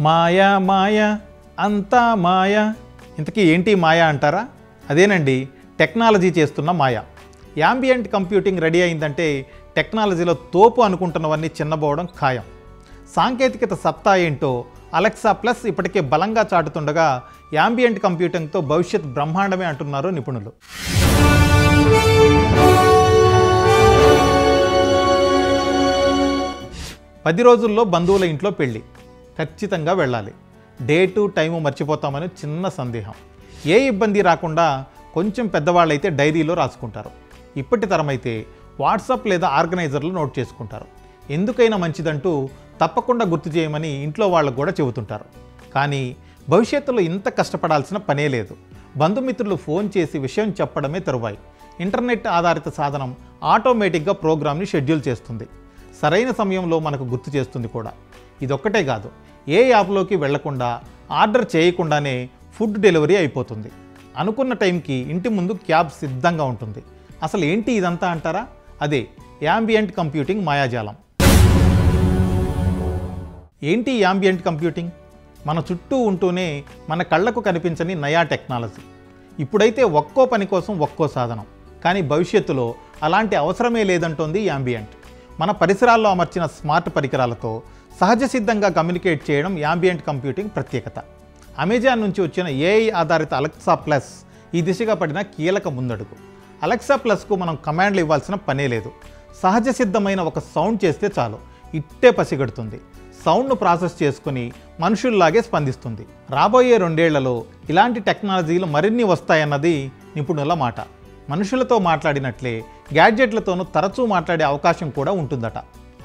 మాయా మాయ అంతా మాయ. ఇంతకీ ఏంటి మాయ అంటారా? అదేనండి టెక్నాలజీ చేస్తున్న మాయ. యాంబియంట్ కంప్యూటింగ్ రెడీ అయిందంటే టెక్నాలజీలో తోపు అనుకుంటున్నవన్నీ చిన్నబోవడం ఖాయం. సాంకేతికత సత్తా ఏంటో అలెక్సా ప్లస్ ఇప్పటికే బలంగా చాటుతుండగా యాంబియంట్ కంప్యూటింగ్తో భవిష్యత్ బ్రహ్మాండమే అంటున్నారు నిపుణులు. 10 రోజుల్లో బంధువుల ఇంట్లో పెళ్ళి, ఖచ్చితంగా వెళ్ళాలి. డేటు టైము మర్చిపోతామని చిన్న సందేహం. ఏ ఇబ్బంది రాకుండా కొంచెం పెద్దవాళ్ళైతే డైరీలో రాసుకుంటారు. ఇప్పటి తరమైతే వాట్సాప్ లేదా ఆర్గనైజర్లు నోట్ చేసుకుంటారు. ఎందుకైనా మంచిదంటూ తప్పకుండా గుర్తు చేయమని ఇంట్లో వాళ్ళకు కూడా చెబుతుంటారు. కానీ భవిష్యత్తులో ఇంత కష్టపడాల్సిన పనే లేదు. బంధుమిత్రులు ఫోన్ చేసి విషయం చెప్పడమే తరువాయి. ఇంటర్నెట్ ఆధారిత సాధనం ఆటోమేటిక్గా ప్రోగ్రామ్ని షెడ్యూల్ చేస్తుంది. సరైన సమయంలో మనకు గుర్తు చేస్తుంది కూడా. ఇదొక్కటే కాదు, ఏ యాప్లోకి వెళ్లకుండా ఆర్డర్ చేయకుండానే ఫుడ్ డెలివరీ అయిపోతుంది. అనుకున్న టైంకి ఇంటి ముందు క్యాబ్ సిద్ధంగా ఉంటుంది. అసలు ఏంటి ఇదంతా అంటారా? అదే యాంబియంట్ కంప్యూటింగ్ మాయాజాలం. ఏంటి యాంబియంట్ కంప్యూటింగ్? మన చుట్టూ ఉంటూనే మన కళ్ళకు కనిపించని నయా టెక్నాలజీ. ఇప్పుడైతే ఒక్కో పని కోసం ఒక్కో సాధనం, కానీ భవిష్యత్తులో అలాంటి అవసరమే లేదంటోంది యాంబియంట్. మన పరిసరాల్లో అమర్చిన స్మార్ట్ పరికరాలతో సహజ సిద్ధంగా కమ్యూనికేట్ చేయడం యాంబియంట్ కంప్యూటింగ్ ప్రత్యేకత. అమెజాన్ నుంచి వచ్చిన ఏఐ ఆధారిత అలెక్సా ప్లస్ ఈ దిశగా పడిన కీలక ముందడుగు. అలెక్సా ప్లస్కు మనం కమాండ్లు ఇవ్వాల్సిన పనే లేదు. సహజ సిద్ధమైన ఒక సౌండ్ చేస్తే చాలు, ఇట్టే పసిగడుతుంది. సౌండ్ను ప్రాసెస్ చేసుకుని మనుషుల్లాగే స్పందిస్తుంది. రాబోయే 2 ఏళ్లలో ఇలాంటి టెక్నాలజీలు మరిన్ని వస్తాయన్నది నిపుణుల మాట. మనుషులతో మాట్లాడినట్లే గ్యాడ్జెట్లతోనూ తరచూ మాట్లాడే అవకాశం కూడా ఉంటుందట.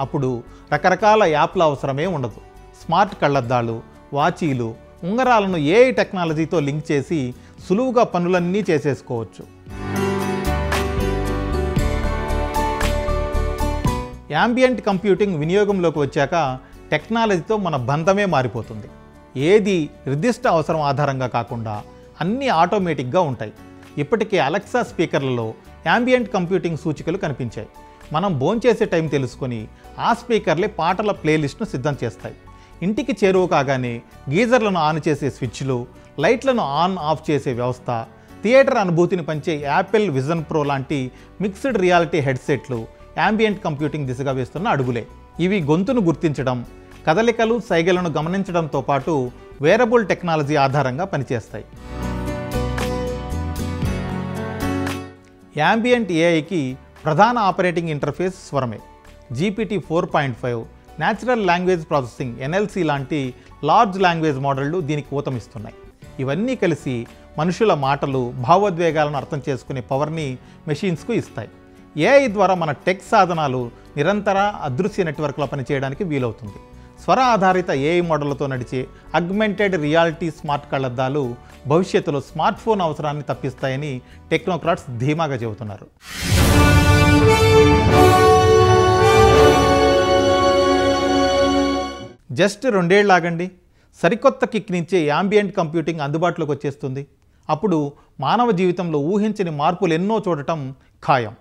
అప్పుడు రకరకాల యాప్ల అవసరమే ఉండదు. స్మార్ట్ కళ్ళద్దాలు, వాచీలు, ఉంగరాలను ఏఐ టెక్నాలజీతో లింక్ చేసి సులువుగా పనులన్నీ చేసేసుకోవచ్చు. యాంబియంట్ కంప్యూటింగ్ వినియోగంలోకి వచ్చాక టెక్నాలజీతో మన బంధమే మారిపోతుంది. ఏది నిర్దిష్ట అవసరం ఆధారంగా కాకుండా అన్నీ ఆటోమేటిక్గా ఉంటాయి. ఇప్పటికే అలెక్సా స్పీకర్లలో యాంబియంట్ కంప్యూటింగ్ సూచికలు కనిపించాయి. మనం భోంచేసే టైం తెలుసుకొని ఆ స్పీకర్లే పాటల ప్లేలిస్ట్ను సిద్ధం చేస్తాయి. ఇంటికి చేరువ కాగానే గీజర్లను ఆన్ చేసే స్విచ్లు, లైట్లను ఆన్ ఆఫ్ చేసే వ్యవస్థ, థియేటర్ అనుభూతిని పంచే యాపిల్ విజన్ ప్రో లాంటి మిక్స్డ్ రియాలిటీ హెడ్సెట్లు యాంబియంట్ కంప్యూటింగ్ దిశగా వేస్తున్న అడుగులే. ఇవి గొంతును గుర్తించడం, కదలికలు, సైగలను గమనించడంతో పాటు వేరబుల్ టెక్నాలజీ ఆధారంగా పనిచేస్తాయి. యాంబియంట్ ఏఐకి ప్రధాన ఆపరేటింగ్ ఇంటర్ఫేస్ స్వరమే. GPT 4.5, natural language processing NLC లాంటి లార్జ్ లాంగ్వేజ్ మోడళ్లు దీనికి ఊతమిస్తున్నాయి. ఇవన్నీ కలిసి మనుషుల మాటలు, భావోద్వేగాలను అర్థం చేసుకునే పవర్ని మెషిన్స్కు ఇస్తాయి. ఏఐ ద్వారా మన టెక్ సాధనాలు నిరంతర అదృశ్య నెట్వర్క్లో పనిచేయడానికి వీలవుతుంది. స్వర ఆధారిత ఏఐ మోడళ్లతో నడిచే అగ్మెంటెడ్ రియాలిటీ స్మార్ట్ కళ్ళద్దాలు భవిష్యత్తులో స్మార్ట్ ఫోన్ అవసరాన్ని తప్పిస్తాయని టెక్నోక్రాట్స్ ధీమాగా చెబుతున్నారు. జస్ట్ 2 ఏళ్ళు ఆగండి, సరికొత్త కిక్ నుంచే యాంబియంట్ కంప్యూటింగ్ అందుబాటులోకి వచ్చేస్తుంది. అప్పుడు మానవ జీవితంలో ఊహించని మార్పులు ఎన్నో చూడటం ఖాయం.